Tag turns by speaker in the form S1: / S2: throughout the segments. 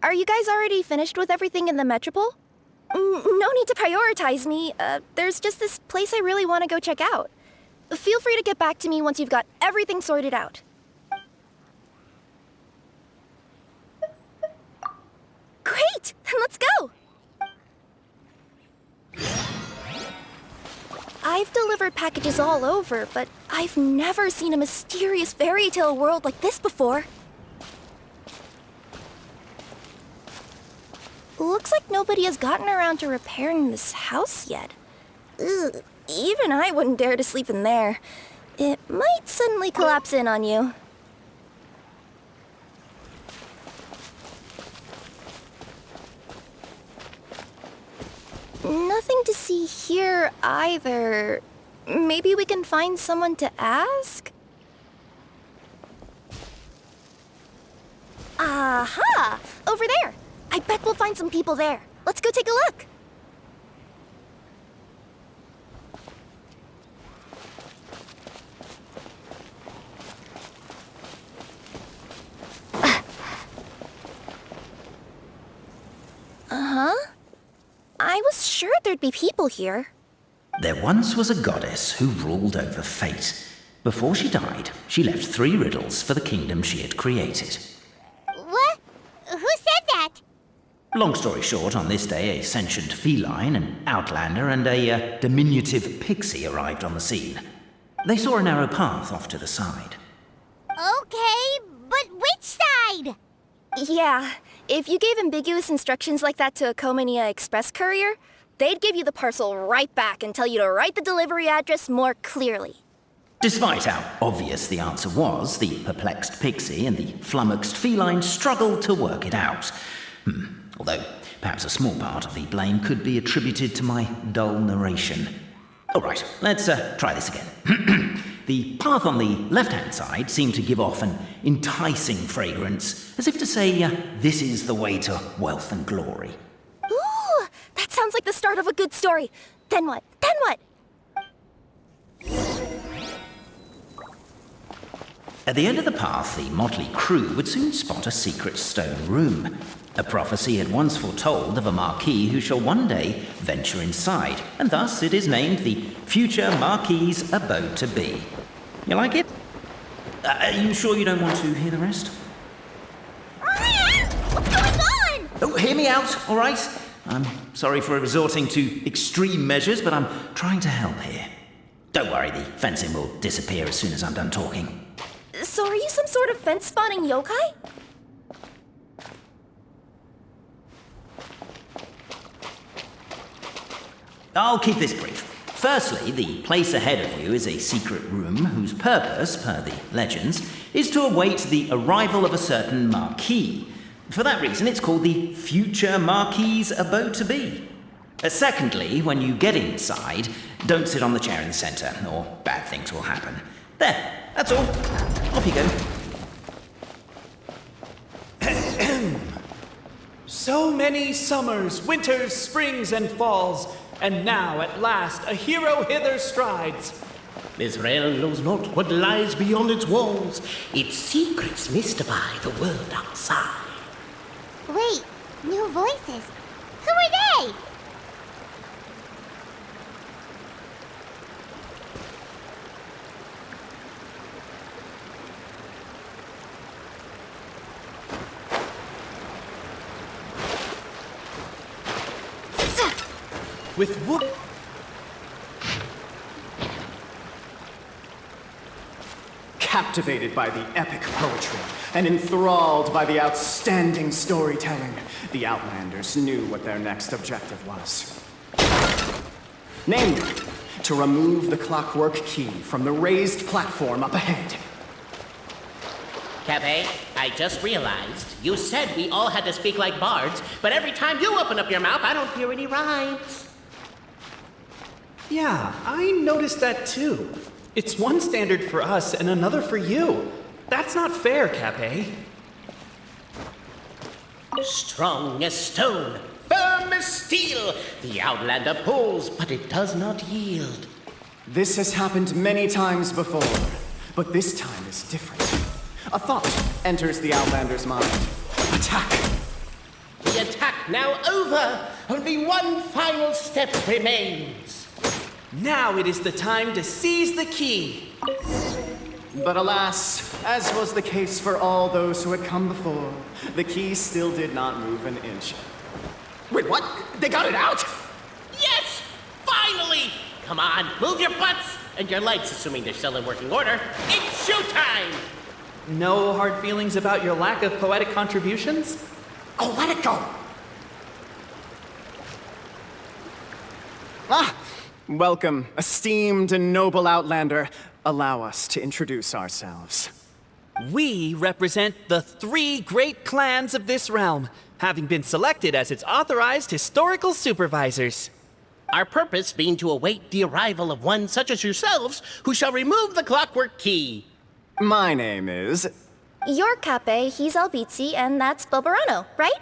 S1: Are you guys already finished with everything in the Metropole? No need to prioritize me. There's just this place I really want to go check out. Feel free to get back to me once you've got everything sorted out. Great! Then let's go! I've delivered packages all over, but I've never seen a mysterious fairy tale world like this before. Looks like nobody has gotten around to repairing this house yet. Ugh, even I wouldn't dare to sleep in there. It might suddenly collapse in on you. Nothing to see here either. Maybe we can find someone to ask? Aha! Over there! I bet we'll find some people there. Let's go take a look. Uh-huh. I was sure there'd be people here.
S2: There once was a goddess who ruled over fate. Before she died, she left 3 riddles for the kingdom she had created.
S3: What? Who said that?
S2: Long story short, on this day, a sentient feline, an outlander, and a diminutive pixie arrived on the scene. They saw a narrow path off to the side.
S3: Okay, but which side?
S1: Yeah, if you gave ambiguous instructions like that to a Comania Express courier, they'd give you the parcel right back and tell you to write the delivery address more clearly.
S2: Despite how obvious the answer was, the perplexed pixie and the flummoxed feline struggled to work it out. Although, perhaps a small part of the blame could be attributed to my dull narration. All right, let's try this again. The path on the left-hand side seemed to give off an enticing fragrance, as if to say, this is the way to wealth and glory.
S1: Ooh, that sounds like the start of a good story. Then what? Then what?
S2: At the end of the path, the motley crew would soon spot a secret stone room. A prophecy had once foretold of a marquis who shall one day venture inside, and thus it is named the future Marquis's abode to be. You like it? Are you sure you don't want to hear the rest?
S1: What's going on?
S2: Oh, hear me out, all right? I'm sorry for resorting to extreme measures, but I'm trying to help here. Don't worry, the fencing will disappear as soon as I'm done talking.
S1: So are you some sort of fence-spawning yokai?
S2: I'll keep this brief. Firstly, the place ahead of you is a secret room whose purpose, per the legends, is to await the arrival of a certain marquis. For that reason, it's called the future Marquis's abode to be. Secondly, when you get inside, don't sit on the chair in the center, or bad things will happen. There, that's all. Off you go.
S4: So many summers, winters, springs, and falls, and now at last a hero hither strides.
S5: This realm knows not what lies beyond its walls. Its secrets mystify the world outside.
S3: Wait, new voices. Who are they?
S4: With whoop.
S6: Captivated by the epic poetry and enthralled by the outstanding storytelling, the Outlanders knew what their next objective was. Namely, to remove the clockwork key from the raised platform up ahead.
S5: Cappet, I just realized you said we all had to speak like bards, but every time you open up your mouth, I don't hear any rhymes.
S4: Yeah, I noticed that too. It's one standard for us and another for you. That's not fair, Cappet.
S5: Strong as stone, firm as steel, the Outlander pulls, but it does not yield.
S6: This has happened many times before, but this time is different. A thought enters the Outlander's mind. Attack!
S5: The attack now over. Only one final step remains.
S4: Now it is the time to seize the key.
S6: But alas, as was the case for all those who had come before, the key still did not move an inch. Wait, what? They got it out?
S5: Yes! Finally! Come on, move your butts! And your legs, assuming they're still in working order. It's showtime!
S4: No hard feelings about your lack of poetic contributions?
S6: Oh, let it go! Ah! Welcome, esteemed and noble Outlander. Allow us to introduce ourselves.
S4: We represent the 3 great clans of this realm, having been selected as its authorized historical supervisors.
S5: Our purpose being to await the arrival of one such as yourselves, who shall remove the clockwork key.
S6: My name is...
S1: You're Cappet, he's Albizzi, and that's Boborano, right?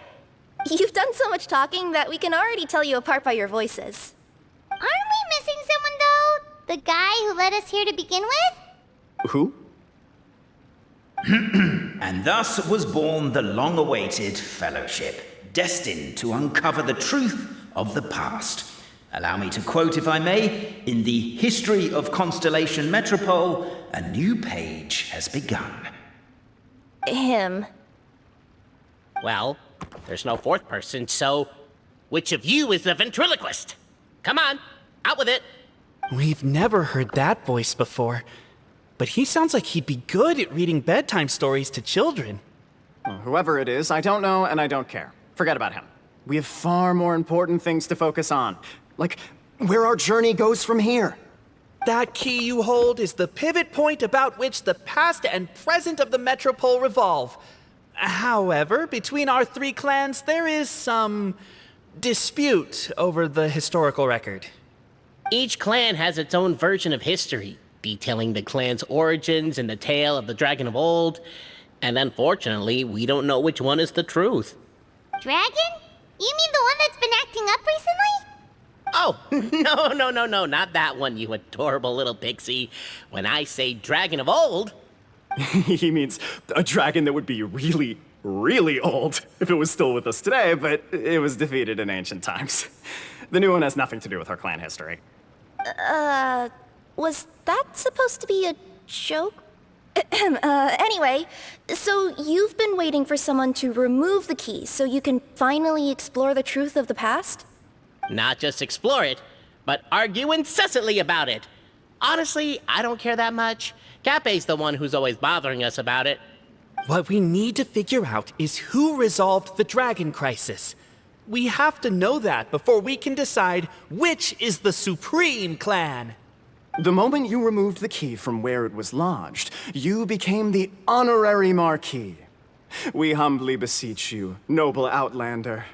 S1: You've done so much talking that we can already tell you apart by your voices.
S3: Aren't we missing someone, though? The guy who led us here to begin with?
S6: Who?
S2: And thus was born the long-awaited fellowship, destined to uncover the truth of the past. Allow me to quote, if I may, in the history of Constellation Metropole, a new page has begun.
S1: Him.
S5: Well, there's no fourth person, so which of you is the ventriloquist? Come on, out with it.
S4: We've never heard that voice before, but he sounds like he'd be good at reading bedtime stories to children.
S6: Well, whoever it is, I don't know and I don't care. Forget about him. We have far more important things to focus on. Like, where our journey goes from here.
S4: That key you hold is the pivot point about which the past and present of the Metropole revolve. However, between our 3 clans, there is some dispute over the historical record.
S5: Each clan has its own version of history, detailing the clan's origins and the tale of the dragon of old. And unfortunately, we don't know which one is the truth.
S3: Dragon? You mean the one that's been acting up recently?
S5: Oh, no, not that one, you adorable little pixie. When I say dragon of old...
S6: He means a dragon that would be really, really old if it was still with us today, but it was defeated in ancient times. The new one has nothing to do with our clan history.
S1: Was that supposed to be a joke? Anyway, so you've been waiting for someone to remove the key so you can finally explore the truth of the past?
S5: Not just explore it, but argue incessantly about it. Honestly, I don't care that much. Cappet's the one who's always bothering us about it.
S4: What we need to figure out is who resolved the dragon crisis. We have to know that before we can decide which is the supreme clan.
S6: The moment you removed the key from where it was lodged, you became the honorary Marquis. We humbly beseech you, noble Outlander.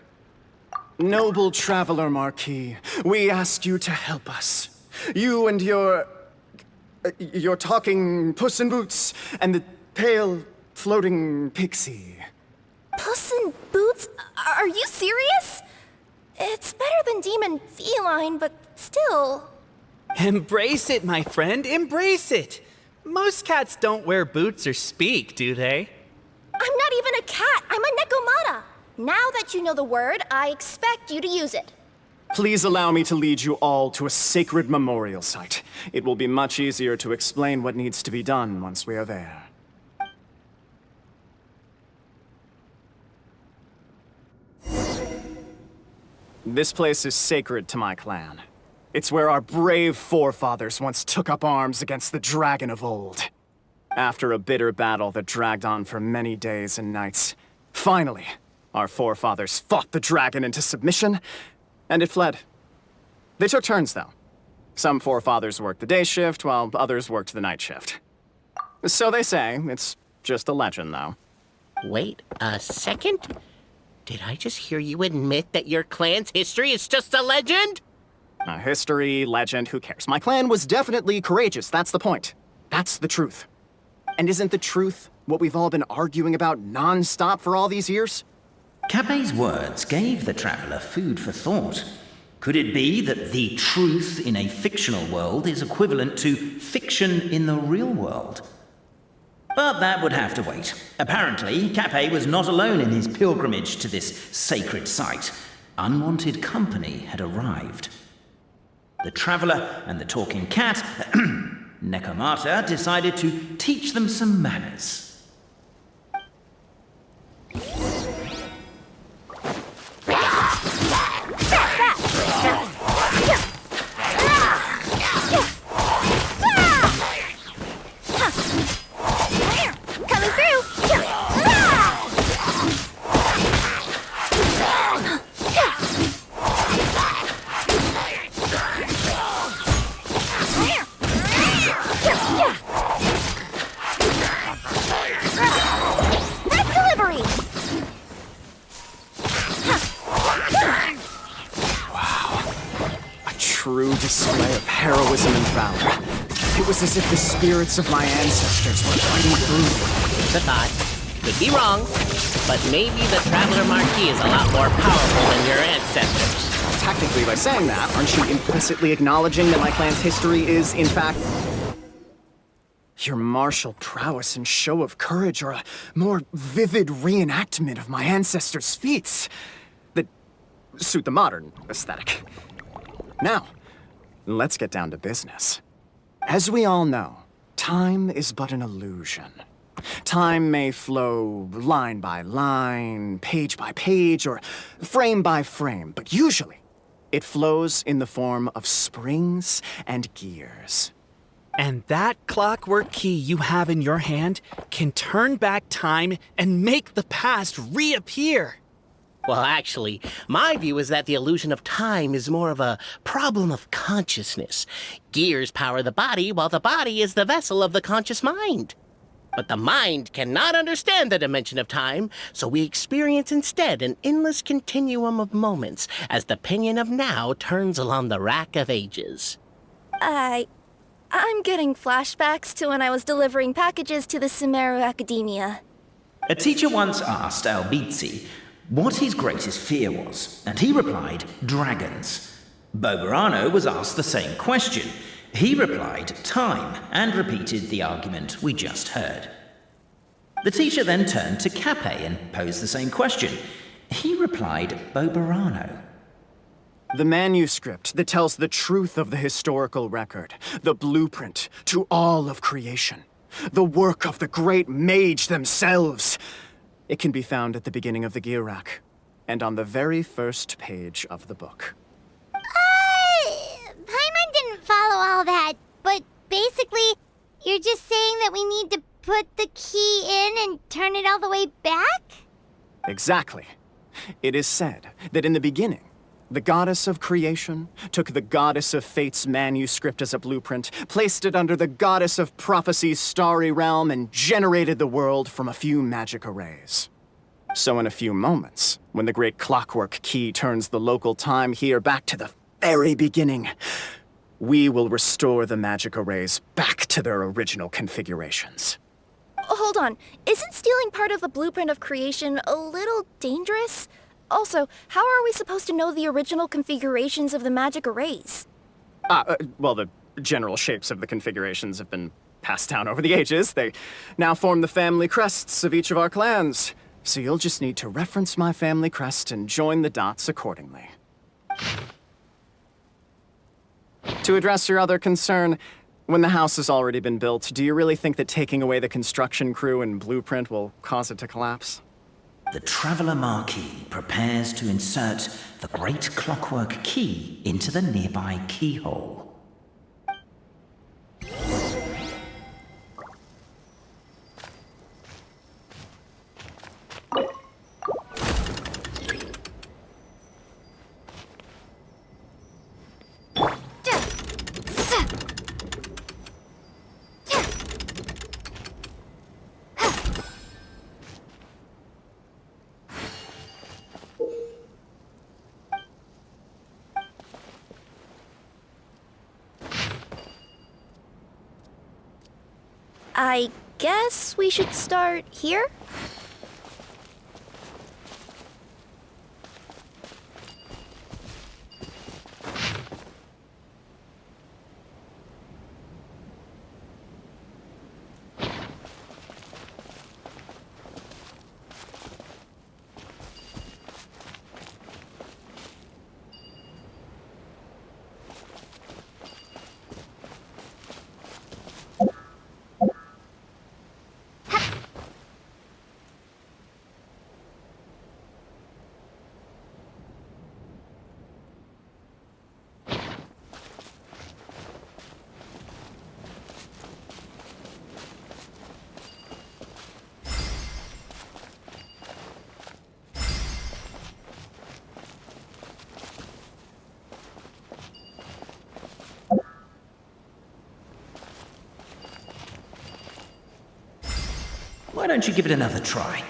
S6: Noble Traveler Marquis, we ask you to help us. You and your talking Puss in Boots and the pale floating pixie.
S1: Puss in Boots? Are you serious? It's better than demon feline, but still.
S4: Embrace it, my friend, embrace it. Most cats don't wear boots or speak, do they?
S1: I'm not even a cat, I'm a Nekomata. Now that you know the word, I expect you to use it.
S6: Please allow me to lead you all to a sacred memorial site. It will be much easier to explain what needs to be done once we are there. This place is sacred to my clan. It's where our brave forefathers once took up arms against the dragon of old. After a bitter battle that dragged on for many days and nights, finally, our forefathers fought the dragon into submission, and it fled. They took turns, though. Some forefathers worked the day shift, while others worked the night shift. So they say. It's just a legend, though.
S5: Wait a second? Did I just hear you admit that your clan's history is just a legend?
S6: History, legend, who cares? My clan was definitely courageous, that's the point. That's the truth. And isn't the truth what we've all been arguing about non-stop for all these years?
S2: Cappet's words gave the traveler food for thought. Could it be that the truth in a fictional world is equivalent to fiction in the real world? but that would have to wait. Apparently, Cappet was not alone in his pilgrimage to this sacred site. Unwanted company had arrived. The traveller and the talking cat, Nekomata, decided to teach them some manners.
S1: Coming through! Express delivery!
S6: A true display of heroism and valor. It was as if the spirits of my ancestors were fighting through me.
S5: It's a thought. Could be wrong, but maybe the Traveler Marquis is a lot more powerful than your ancestors.
S6: Technically, by saying that, aren't you implicitly acknowledging that my clan's history is, in fact, your martial prowess and show of courage are a more vivid reenactment of my ancestors' feats that suit the modern aesthetic. Now, let's get down to business. As we all know, time is but an illusion. Time may flow line by line, page by page, or frame by frame, but usually it flows in the form of springs and gears.
S4: And that clockwork key you have in your hand can turn back time and make the past reappear.
S5: Well, actually, my view is that the illusion of time is more of a problem of consciousness. Gears power the body, while the body is the vessel of the conscious mind. But the mind cannot understand the dimension of time, so we experience instead an endless continuum of moments as the pinion of now turns along the rack of ages.
S1: I'm getting flashbacks to when I was delivering packages to the Sumeru Academia.
S2: A teacher once asked Albizzi what his greatest fear was, and he replied, dragons. Boborano was asked the same question. He replied, time, and repeated the argument we just heard. The teacher then turned to Cappet and posed the same question. He replied, Boborano.
S6: The manuscript that tells the truth of the historical record, the blueprint to all of creation, the work of the great mage themselves. It can be found at the beginning of the gear rack, and on the very first page of the book.
S3: Paimon didn't follow all that, but basically, you're just saying that we need to put the key in and turn it all the way back?
S6: Exactly. It is said that in the beginning, the goddess of creation took the goddess of fate's manuscript as a blueprint, placed it under the goddess of prophecy's starry realm, and generated the world from a few magic arrays. So in a few moments, when the great clockwork key turns the local time here back to the very beginning, we will restore the magic arrays back to their original configurations.
S1: Hold on, isn't stealing part of the blueprint of creation a little dangerous? Also, how are we supposed to know the original configurations of the magic arrays?
S6: Well, the general shapes of the configurations have been passed down over the ages. They now form the family crests of each of our clans. So you'll just need to reference my family crest and join the dots accordingly. To address your other concern, when the house has already been built, do you really think that taking away the construction crew and blueprint will cause it to collapse?
S2: The Traveller Marquis prepares to insert the great clockwork key into the nearby keyhole.
S1: I guess we should start here?
S2: don't you give it another try?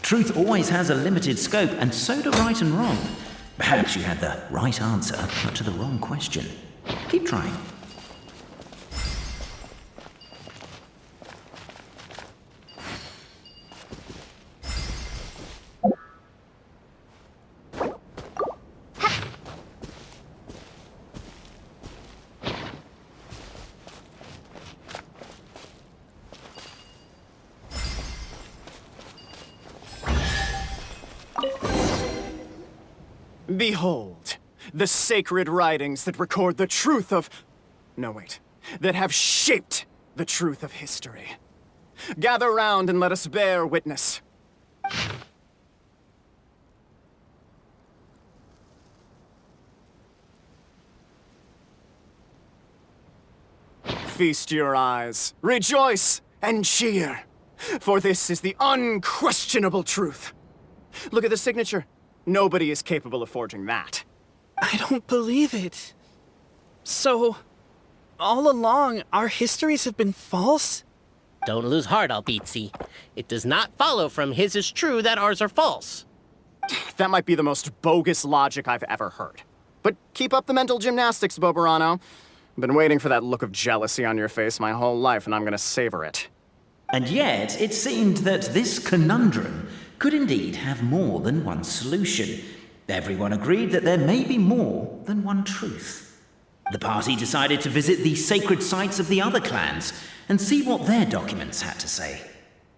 S2: Truth always has a limited scope, and so do right and wrong. Perhaps you had the right answer, but to the wrong question. Keep trying.
S6: Behold, the sacred writings that record the truth of... No, wait. That have shaped the truth of history. Gather round and let us bear witness. Feast your eyes, rejoice, and cheer, for this is the unquestionable truth. Look at the signature. Nobody is capable of forging that.
S4: I don't believe it. So, all along, our histories have been false?
S5: Don't lose heart, Albizzi. It does not follow from his is true that ours are false.
S6: That might be the most bogus logic I've ever heard. But keep up the mental gymnastics, Boborano. I've been waiting for that look of jealousy on your face my whole life, and I'm gonna savor it.
S2: And yet, it seemed that this conundrum could indeed have more than one solution. Everyone agreed that there may be more than one truth. The party decided to visit the sacred sites of the other clans and see what their documents had to say.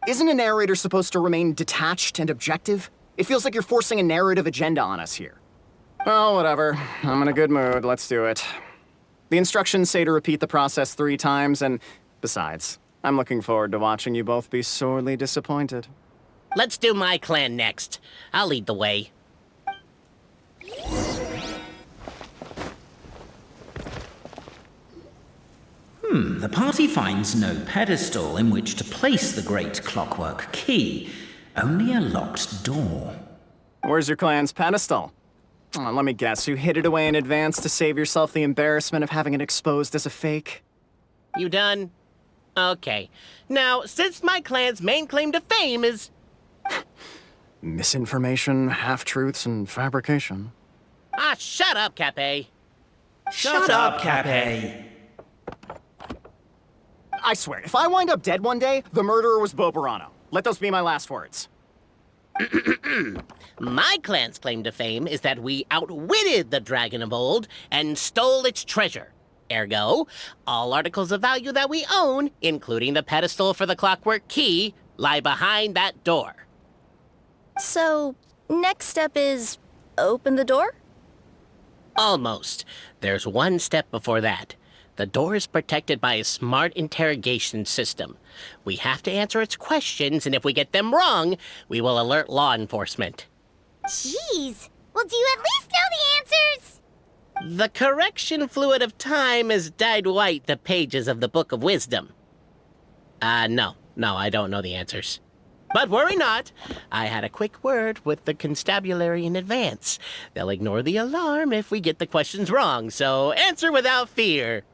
S6: Isn't a narrator supposed to remain detached and objective? It feels like you're forcing a narrative agenda on us here. Oh, whatever. I'm in a good mood. Let's do it. The instructions say to repeat the process 3 times, and besides, I'm looking forward to watching you both be sorely disappointed.
S5: Let's do my clan next. I'll lead the way.
S2: The party finds no pedestal in which to place the great clockwork key, only a locked door.
S6: Where's your clan's pedestal? Oh, let me guess, you hid it away in advance to save yourself the embarrassment of having it exposed as a fake?
S5: You done? Okay. Now, since my clan's main claim to fame is...
S6: Misinformation, half-truths, and fabrication.
S5: Ah, shut up, Cappet.
S2: Shut up, Cappet.
S6: I swear, if I wind up dead one day, the murderer was Boborano. Let those be my last words.
S5: My clan's claim to fame is that we outwitted the dragon of old and stole its treasure. Ergo, all articles of value that we own, including the pedestal for the clockwork key, lie behind that door.
S1: So, next step is open the door?
S5: Almost. There's one step before that. The door is protected by a smart interrogation system. We have to answer its questions, and if we get them wrong, we will alert law enforcement.
S3: Jeez. Well, do you at least know the answers?
S5: The correction fluid of time has dyed white the pages of the Book of Wisdom. No, I don't know the answers. But worry not. I had a quick word with the constabulary in advance. They'll ignore the alarm if we get the questions wrong, so answer without fear.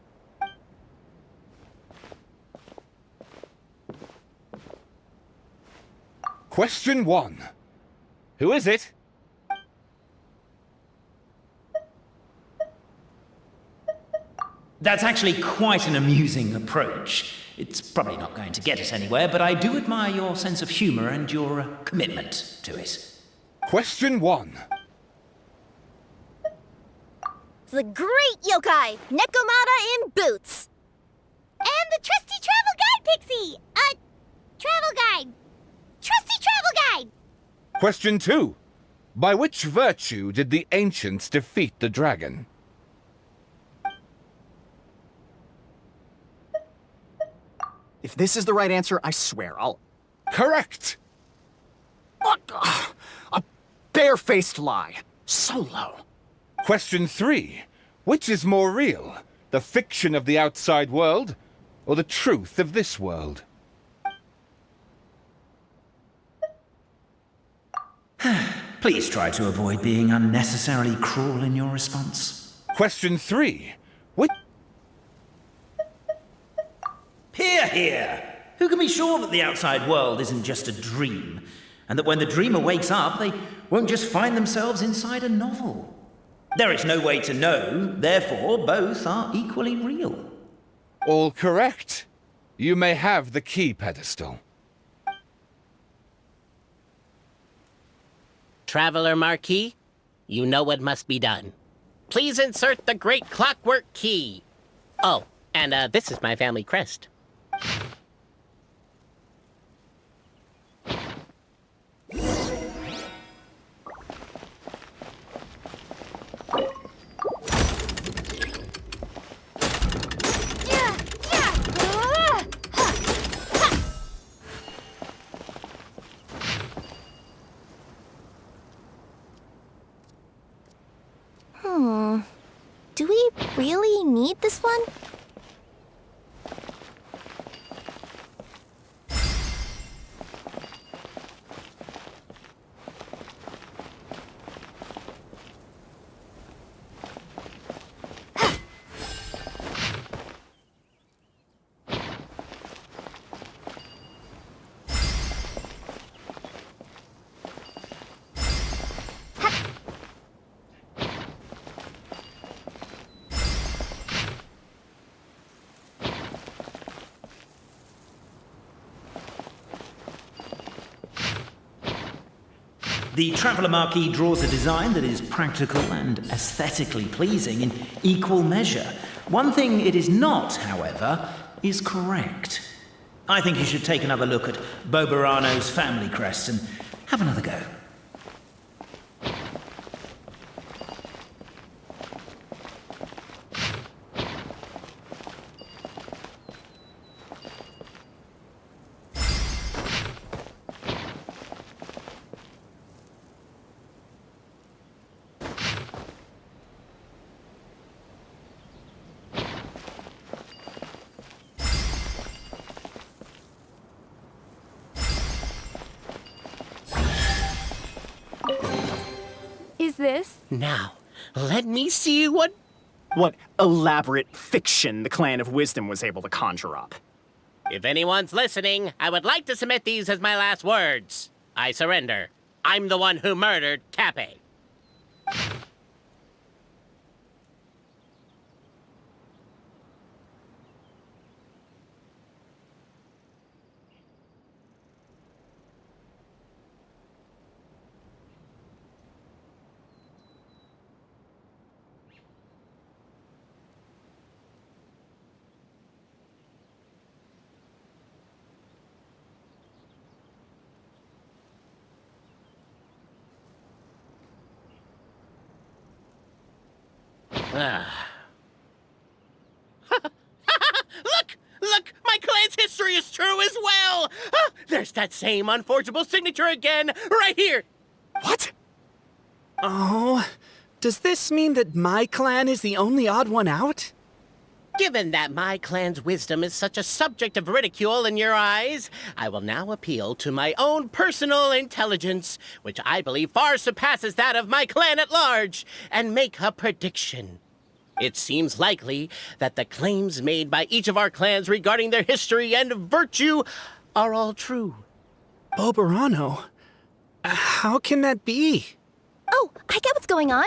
S7: Question 1. Who is it?
S2: That's actually quite an amusing approach. It's probably not going to get us anywhere, but I do admire your sense of humor and your commitment to it.
S7: Question 1.
S1: The great yokai, Nekomata in boots.
S3: And the trusty travel guide, Pixie! Travel guide. Trusty travel guide!
S7: Question 2. By which virtue did the ancients defeat the dragon?
S6: If this is the right answer, I swear I'll...
S7: Correct!
S6: What? A barefaced lie. So low.
S7: Question 3. Which is more real? The fiction of the outside world, or the truth of this world?
S2: Please try to avoid being unnecessarily cruel in your response.
S7: Question 3. Which...
S2: Hear, hear! Who can be sure that the outside world isn't just a dream, and that when the dreamer wakes up, they won't just find themselves inside a novel? There is no way to know, therefore both are equally real.
S7: All correct. You may have the key pedestal.
S5: Traveler Marquis, you know what must be done. Please insert the great clockwork key. Oh, and this is my family crest.
S1: Do we really need this one?
S2: The Traveller Marquis draws a design that is practical and aesthetically pleasing in equal measure. One thing it is not, however, is correct. I think you should take another look at Boborano's family crest and have another go.
S1: This?
S5: Now, let me see what
S6: elaborate fiction the Clan of Wisdom was able to conjure up.
S5: If anyone's listening, I would like to submit these as my last words. I surrender. I'm the one who murdered Cappet. Look! My clan's history is true as well! There's that same unforgeable signature again, right here!
S6: What?
S4: Oh, does this mean that my clan is the only odd one out?
S5: Given that my clan's wisdom is such a subject of ridicule in your eyes, I will now appeal to my own personal intelligence, which I believe far surpasses that of my clan at large, and make a prediction. It seems likely that the claims made by each of our clans regarding their history and virtue are all true.
S4: Boborano? How can that be?
S1: Oh, I get what's going on.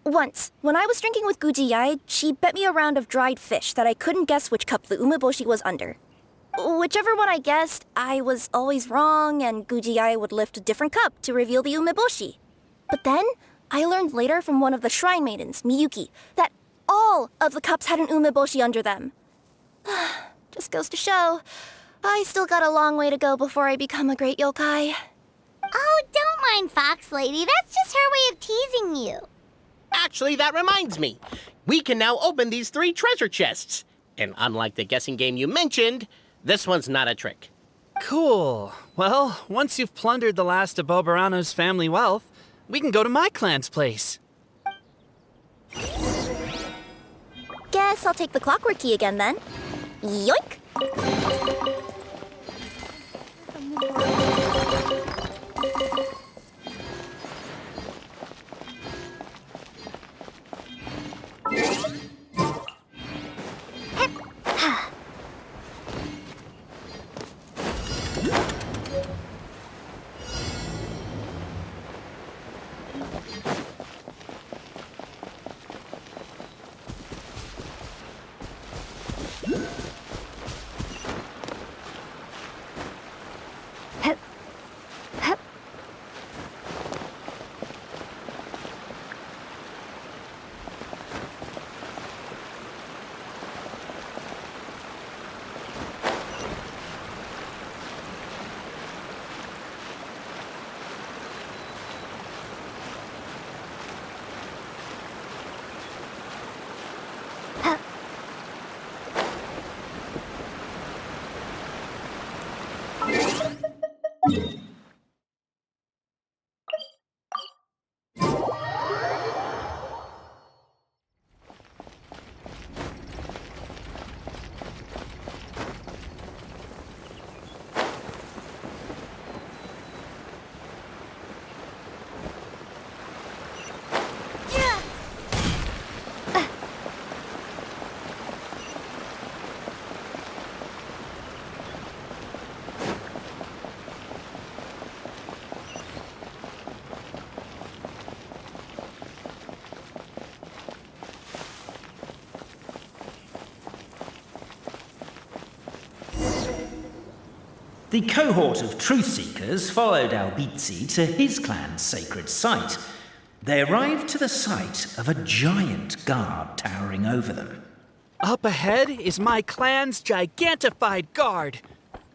S1: Once, when I was drinking with Gujiyai, she bet me a round of dried fish that I couldn't guess which cup the umeboshi was under. Whichever one I guessed, I was always wrong, and Gujiyai would lift a different cup to reveal the umeboshi. But then, I learned later from one of the shrine maidens, Miyuki, that all of the cups had an umeboshi under them. Just goes to show, I still got a long way to go before I become a great yokai.
S3: Oh, don't mind Fox Lady. That's just her way of teasing you.
S5: Actually, that reminds me. We can now open these 3 treasure chests. And unlike the guessing game you mentioned, this one's not a trick.
S4: Cool. Well, once you've plundered the last of Boborano's family wealth, we can go to my clan's place.
S1: Guess I'll take the clockwork key again then. Yoink!
S2: The cohort of truth-seekers followed Albizzi to his clan's sacred site. They arrived to the site of a giant guard towering over them.
S4: Up ahead is my clan's gigantified guard.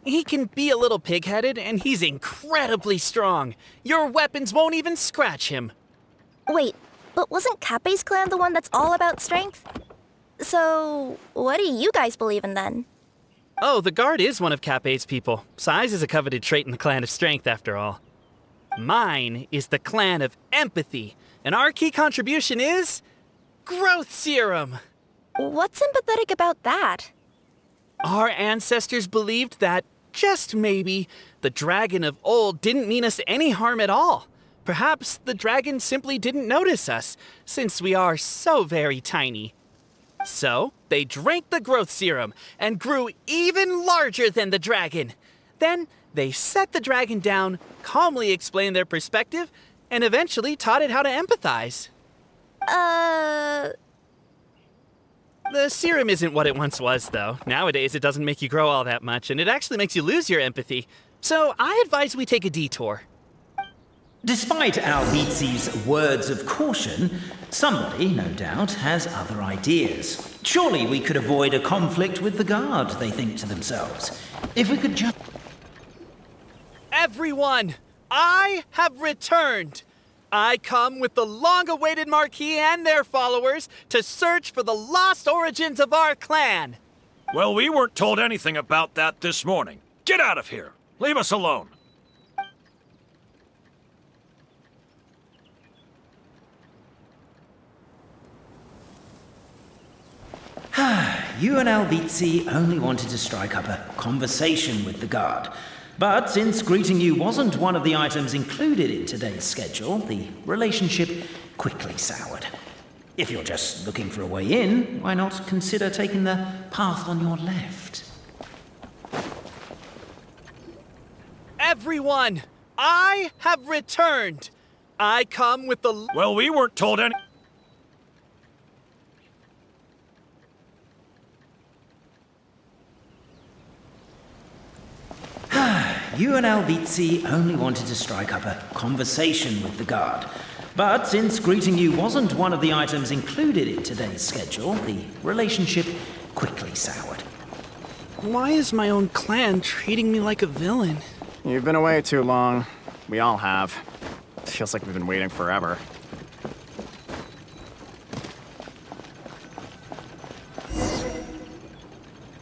S4: He can be a little pig-headed, and he's incredibly strong. Your weapons won't even scratch him.
S1: Wait, but wasn't Cappet's clan the one that's all about strength? So, what do you guys believe in then?
S4: Oh, the guard is one of Cappet's people. Size is a coveted trait in the clan of strength, after all. Mine is the clan of empathy, and our key contribution is growth serum.
S1: What's empathetic about that?
S4: Our ancestors believed that, just maybe, the dragon of old didn't mean us any harm at all. Perhaps the dragon simply didn't notice us, since we are so very tiny. So, they drank the growth serum and grew even larger than the dragon. Then, they set the dragon down, calmly explained their perspective, and eventually taught it how to empathize. The serum isn't what it once was, though. Nowadays, it doesn't make you grow all that much, and it actually makes you lose your empathy. So, I advise we take a detour.
S2: Despite Albizzi's words of caution, somebody, no doubt, has other ideas. Surely we could avoid a conflict with the guard, they think to themselves. If we could just...
S4: Everyone, I have returned. I come with the long-awaited Marquis and their followers to search for the lost origins of our clan.
S8: Well, we weren't told anything about that this morning. Get out of here. Leave us alone.
S2: You and Albizzi only wanted to strike up a conversation with the guard. But since greeting you wasn't one of the items included in today's schedule, the relationship quickly soured. If you're just looking for a way in, why not consider taking the path on your left?
S4: Everyone, I have returned. I come with the...
S8: Well, we weren't told any...
S2: you and Albizzi only wanted to strike up a conversation with the guard. But since greeting you wasn't one of the items included in today's schedule, the relationship quickly soured.
S4: Why is my own clan treating me like a villain?
S6: You've been away too long. We all have. Feels like we've been waiting forever.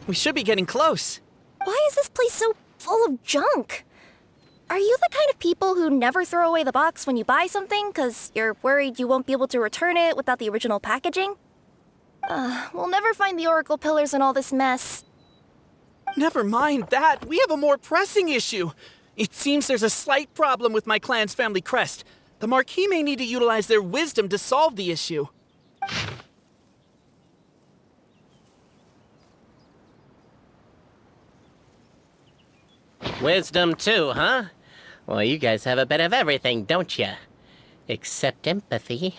S4: We should be getting close.
S1: Why is this place so full of junk? Are you the kind of people who never throw away the box when you buy something because you're worried you won't be able to return it without the original packaging? We'll never find the Oracle Pillars in all this mess.
S4: Never mind that. We have a more pressing issue. It seems there's a slight problem with my clan's family crest. The Marquis may need to utilize their wisdom to solve the issue.
S5: Wisdom too, huh? Well, you guys have a bit of everything, don't you? Except empathy.